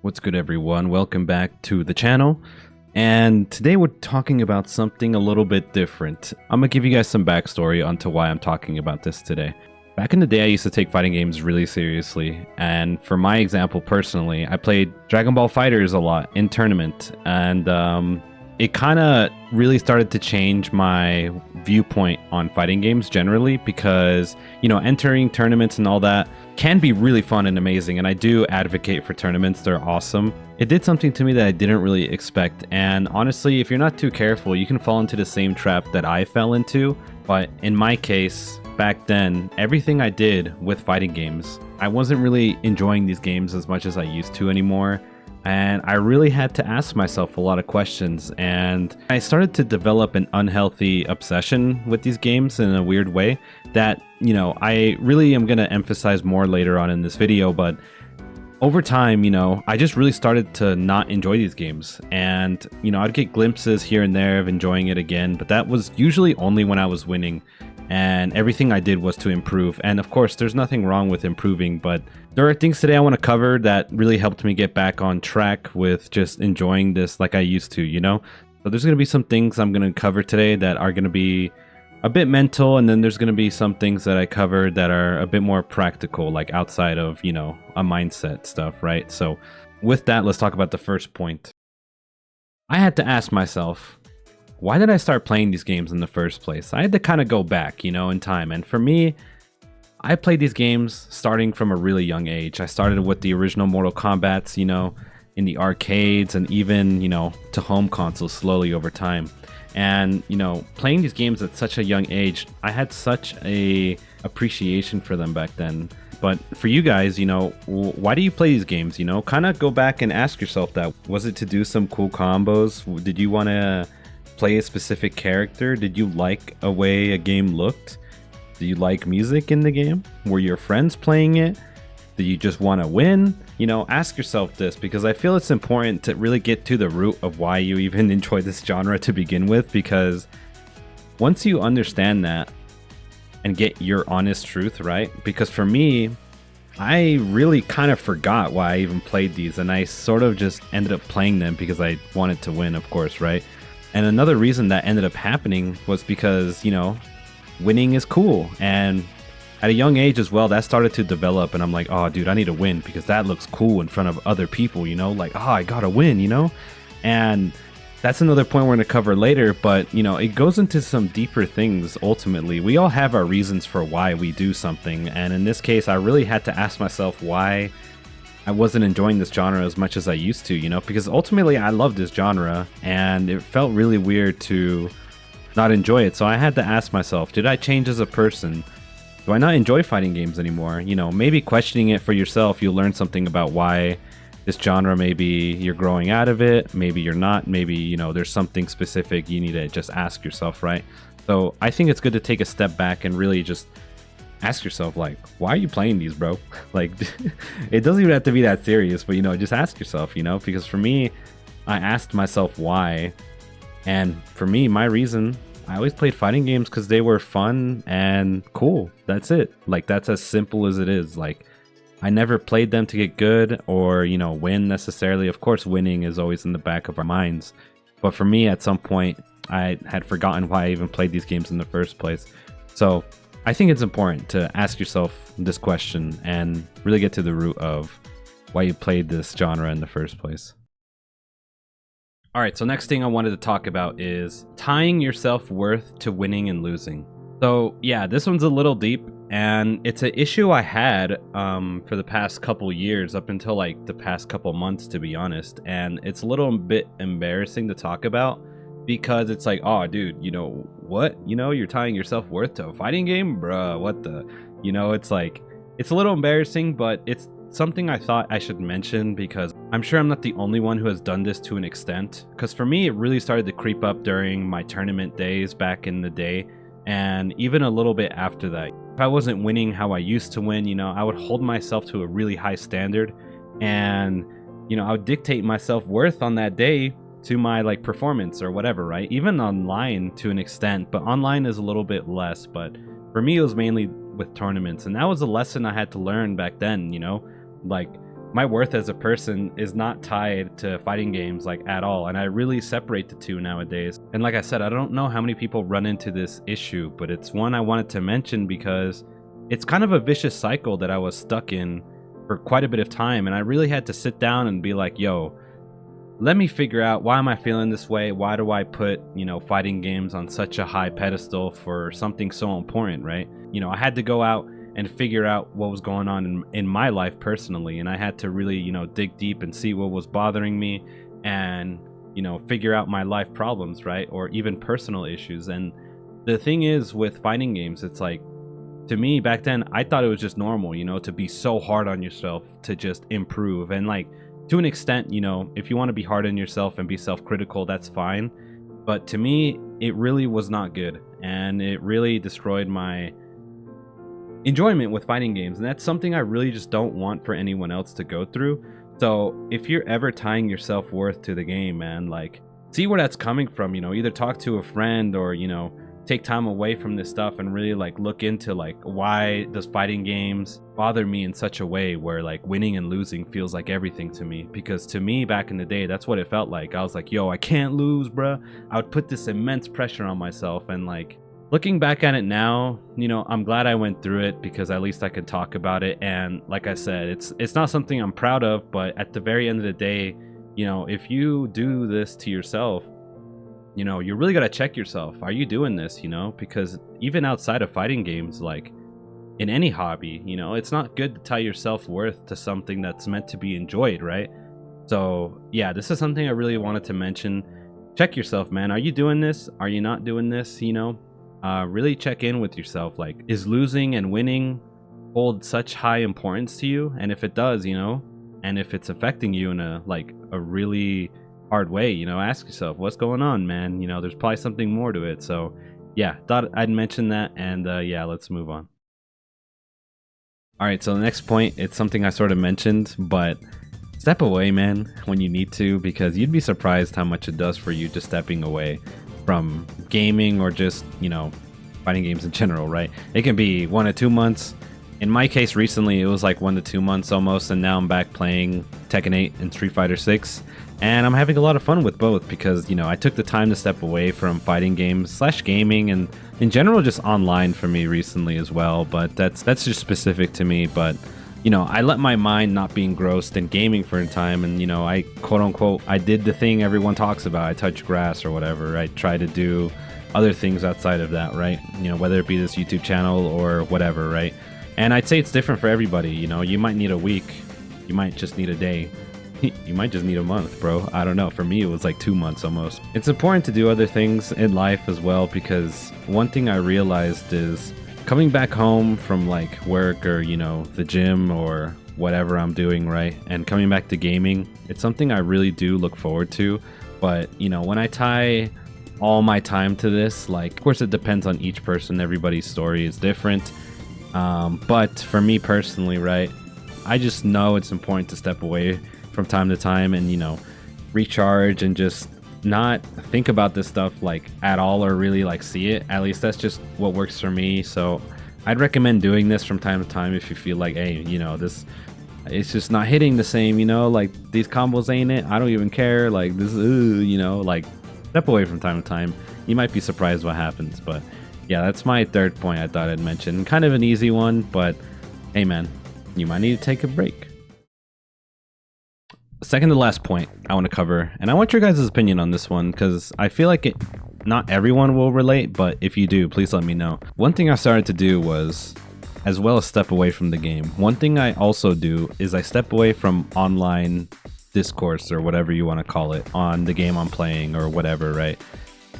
What's good, everyone? Welcome back to the channel. And today we're talking about something a little bit different. I'm gonna give you guys some backstory onto why I'm talking about this today. Back in the day, I used to take fighting games really seriously. And for my example, personally, I played Dragon Ball FighterZ a lot in tournament. And it kind of really started to change my viewpoint on fighting games generally because, entering tournaments and all that can be really fun and amazing, and I do advocate for tournaments. They're awesome. It did something to me that I didn't really expect, and honestly, if you're not too careful, you can fall into the same trap that I fell into. But in my case, back then, everything I did with fighting games, I wasn't really enjoying these games as much as I used to anymore. And I really had to ask myself a lot of questions, and I started to develop an unhealthy obsession with these games in a weird way that, I really am going to emphasize more later on in this video. But over time, I just really started to not enjoy these games, and, I'd get glimpses here and there of enjoying it again, but that was usually only when I was winning. And everything I did was to improve. And of course, there's nothing wrong with improving, but there are things today I want to cover that really helped me get back on track with just enjoying this like I used to, So there's going to be some things I'm going to cover today that are going to be a bit mental, and then there's going to be some things that I covered that are a bit more practical, like outside of, a mindset stuff, right? So with that, let's talk about the first point. I had to ask myself, why did I start playing these games in the first place? I had to kind of go back, in time. And for me, I played these games starting from a really young age. I started with the original Mortal Kombats, in the arcades, and even, to home consoles slowly over time. And, playing these games at such a young age, I had such a appreciation for them back then. But for you guys, why do you play these games? Kind of go back and ask yourself that. Was it to do some cool combos? Did you want to play a specific character? Did you like a way a game looked? Do you like music in the game? Were your friends playing it? Do you just want to win? Ask yourself this, because I feel it's important to really get to the root of why you even enjoy this genre to begin with, because once you understand that and get your honest truth, right? Because for me, I really kind of forgot why I even played these, and I sort of just ended up playing them because I wanted to win, of course, right? And another reason that ended up happening was because, winning is cool. And at a young age as well, that started to develop. And I'm like, oh, dude, I need to win because that looks cool in front of other people, like, oh, I gotta win, And that's another point we're going to cover later. But, it goes into some deeper things ultimately. We all have our reasons for why we do something. And in this case, I really had to ask myself why I wasn't enjoying this genre as much as I used to, because ultimately I love this genre, and it felt really weird to not enjoy it. So I had to ask myself, did I change as a person? Do I not enjoy fighting games anymore? Maybe questioning it for yourself, you'll learn something about why this genre, maybe you're growing out of it, maybe you're not, maybe, there's something specific you need to just ask yourself, right? So I think it's good to take a step back and really just ask yourself, like, why are you playing these, bro? Like, it doesn't even have to be that serious, but, just ask yourself, because for me, I asked myself why. And for me, my reason, I always played fighting games because they were fun and cool. That's it. Like, that's as simple as it is. Like, I never played them to get good or, win necessarily. Of course, winning is always in the back of our minds. But for me, at some point, I had forgotten why I even played these games in the first place. So I think it's important to ask yourself this question and really get to the root of why you played this genre in the first place. All right, so next thing I wanted to talk about is tying your self-worth to winning and losing. So yeah, this one's a little deep, and it's an issue I had for the past couple years, up until like the past couple months, to be honest. And it's a little bit embarrassing to talk about, because it's like, oh, dude, what? You're tying your self-worth to a fighting game? Bruh, what the? It's like, it's a little embarrassing, but it's something I thought I should mention because I'm sure I'm not the only one who has done this to an extent. Because for me, it really started to creep up during my tournament days back in the day, and even a little bit after that. If I wasn't winning how I used to win, I would hold myself to a really high standard, and, I would dictate my self-worth on that day to my like performance or whatever, right? Even online to an extent, but online is a little bit less. But for me, it was mainly with tournaments, and that was a lesson I had to learn back then. Like, my worth as a person is not tied to fighting games like at all, and I really separate the two nowadays. And like I said, I don't know how many people run into this issue, but it's one I wanted to mention because it's kind of a vicious cycle that I was stuck in for quite a bit of time, and I really had to sit down and be like, yo, let me figure out, why am I feeling this way? Why do I put, fighting games on such a high pedestal for something so important, right? I had to go out and figure out what was going on in my life personally, and I had to really, dig deep and see what was bothering me, and figure out my life problems, right? Or even personal issues. And the thing is with fighting games, it's like, to me back then, I thought it was just normal, to be so hard on yourself to just improve. And like, to an extent, if you want to be hard on yourself and be self-critical, that's fine. But to me, it really was not good, and it really destroyed my enjoyment with fighting games. And that's something I really just don't want for anyone else to go through. So if you're ever tying your self-worth to the game, man, like, see where that's coming from. Either talk to a friend, or take time away from this stuff and really like look into like, why does fighting games bother me in such a way where like winning and losing feels like everything to me. Because to me back in the day, that's what it felt like. I was like, yo, I can't lose, bruh. I would put this immense pressure on myself. And like, looking back at it now, I'm glad I went through it, because at least I could talk about it. And like I said, it's not something I'm proud of, but at the very end of the day, if you do this to yourself, you really got to check yourself. Are you doing this? Because even outside of fighting games, like in any hobby, it's not good to tie your self-worth to something that's meant to be enjoyed, right? So yeah, this is something I really wanted to mention. Check yourself, man. Are you doing this? Are you not doing this? Really check in with yourself. Like, is losing and winning hold such high importance to you? And if it does, and if it's affecting you in a really hard way, ask yourself, what's going on, man? There's probably something more to it. So yeah, thought I'd mention that. And yeah, let's move on. All right, so the next point, it's something I sort of mentioned, but step away, man, when you need to, because you'd be surprised how much it does for you just stepping away from gaming, or just fighting games in general, right? It can be 1 or 2 months. In my case, recently it was like 1 to 2 months almost, and now I'm back playing Tekken 8 and Street Fighter 6, and I'm having a lot of fun with both, because I took the time to step away from fighting games / gaming, and in general just online for me recently as well. But that's just specific to me. But I let my mind not be engrossed in gaming for a time, and I quote unquote, I did the thing everyone talks about. I touch grass or whatever. I try to do other things outside of that, right? Whether it be this YouTube channel or whatever, right? And I'd say it's different for everybody. You might need a week, you might just need a day, you might just need a month, bro. I don't know. For me, it was like 2 months almost. It's important to do other things in life as well, because one thing I realized is coming back home from like work, or the gym, or whatever I'm doing, right, and coming back to gaming, it's something I really do look forward to. But when I tie all my time to this, like, of course it depends on each person, everybody's story is different, but for me personally, right, I just know it's important to step away from time to time and recharge, and just not think about this stuff like at all, or really like see it. At least that's just what works for me. So I'd recommend doing this from time to time if you feel like, hey, this, it's just not hitting the same, like these combos ain't it, I don't even care, like this, like, step away from time to time. You might be surprised what happens. But yeah, that's my third point I thought I'd mention. Kind of an easy one, but hey man, you might need to take a break. Second to last point I want to cover, and I want your guys' opinion on this one, because I feel like not everyone will relate, but if you do, please let me know. One thing I started to do was, as well as step away from the game, one thing I also do is I step away from online discourse, or whatever you want to call it, on the game I'm playing or whatever, right?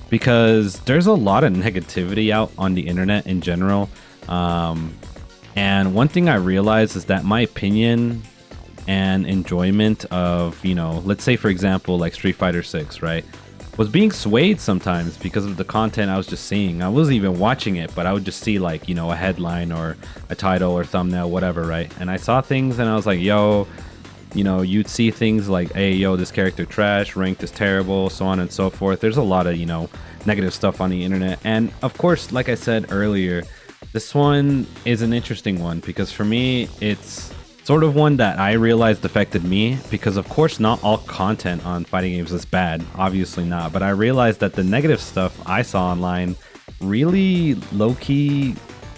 Because there's a lot of negativity out on the internet in general, and one thing I realized is that my opinion and enjoyment of, let's say for example like Street Fighter 6, right, was being swayed sometimes because of the content I was just seeing. I wasn't even watching it, but I would just see like, a headline or a title or thumbnail, whatever, right? And I saw things and I was like, yo, you'd see things like, hey, yo, this character trash, ranked is terrible, so on and so forth. There's a lot of, negative stuff on the internet. And of course, like I said earlier, this one is an interesting one, because for me, it's sort of one that I realized affected me, because of course not all content on fighting games is bad, obviously not, but I realized that the negative stuff I saw online really low-key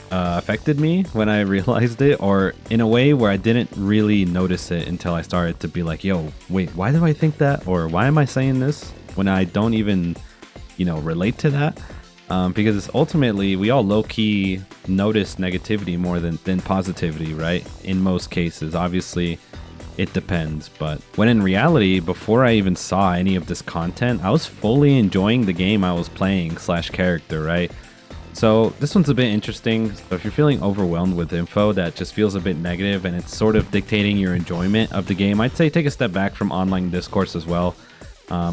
affected me when I realized it, or in a way where I didn't really notice it until I started to be like, yo, wait, why do I think that? Or why am I saying this when I don't even, you know, relate to that? Because ultimately we all low-key notice negativity more than positivity, right? In most cases, obviously it depends, but when in reality, before I even saw any of this content, I was fully enjoying the game I was playing / character, right? So this one's a bit interesting. So if you're feeling overwhelmed with info that just feels a bit negative and it's sort of dictating your enjoyment of the game, I'd say take a step back from online discourse as well.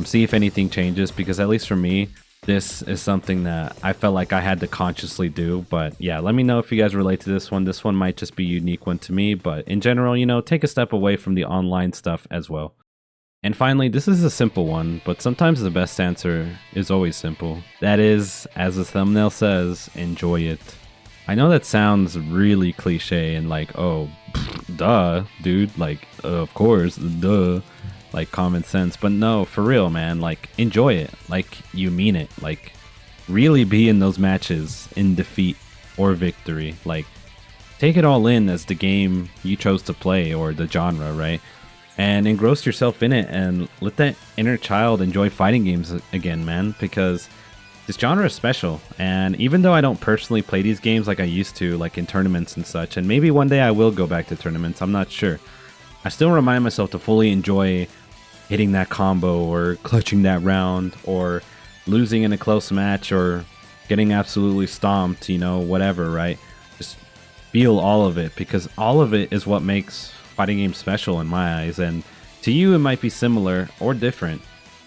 See if anything changes, because at least for me, this is something that I felt like I had to consciously do. But yeah, let me know if you guys relate to this one. This one might just be a unique one to me, but in general, you know, take a step away from the online stuff as well. And finally, this is a simple one, but sometimes the best answer is always simple. That is, as the thumbnail says, enjoy it. I know that sounds really cliche and like, oh, duh, dude, like, of course, duh. Like common sense, but no, for real, man, like enjoy it, like you mean it, like really be in those matches in defeat or victory, like take it all in as the game you chose to play or the genre, right? And engross yourself in it and let that inner child enjoy fighting games again, man, because this genre is special. And even though I don't personally play these games like I used to, like in tournaments and such, and maybe one day I will go back to tournaments, I'm not sure, I still remind myself to fully enjoy hitting that combo or clutching that round or losing in a close match or getting absolutely stomped, you know, whatever, right? Just feel all of it, because all of it is what makes fighting games special in my eyes. And to you, it might be similar or different.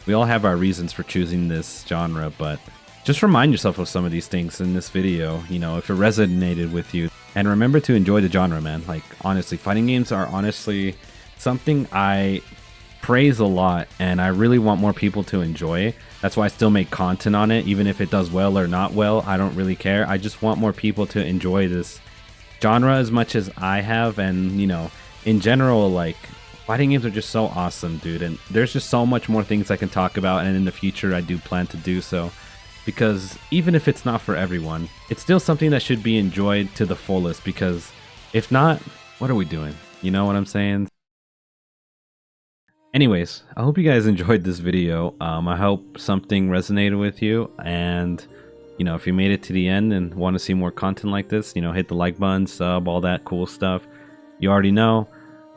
We all have our reasons for choosing this genre, but just remind yourself of some of these things in this video, you know, if it resonated with you. And remember to enjoy the genre, man. Like, honestly, fighting games are honestly something I praise a lot, and I really want more people to enjoy. That's why I still make content on it, even if it does well or not well. I don't really care. I just want more people to enjoy this genre as much as I have. And, you know, in general, like, fighting games are just so awesome, dude. And there's just so much more things I can talk about, and in the future I do plan to do so, because even if it's not for everyone, it's still something that should be enjoyed to the fullest, because if not, what are we doing? You know what I'm saying? Anyways, I hope you guys enjoyed this video. I hope something resonated with you, and you know, if you made it to the end and want to see more content like this, you know, hit the like button, sub, all that cool stuff. You already know.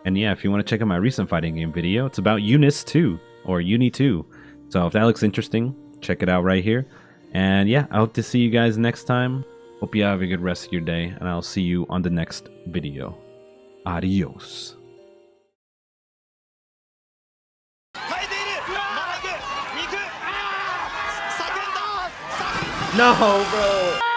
And yeah, if you want to check out my recent fighting game video, it's about Unis 2 or Uni 2. So if that looks interesting, check it out right here. And yeah, I hope to see you guys next time. Hope you have a good rest of your day, and I'll see you on the next video. Adios. No, bro.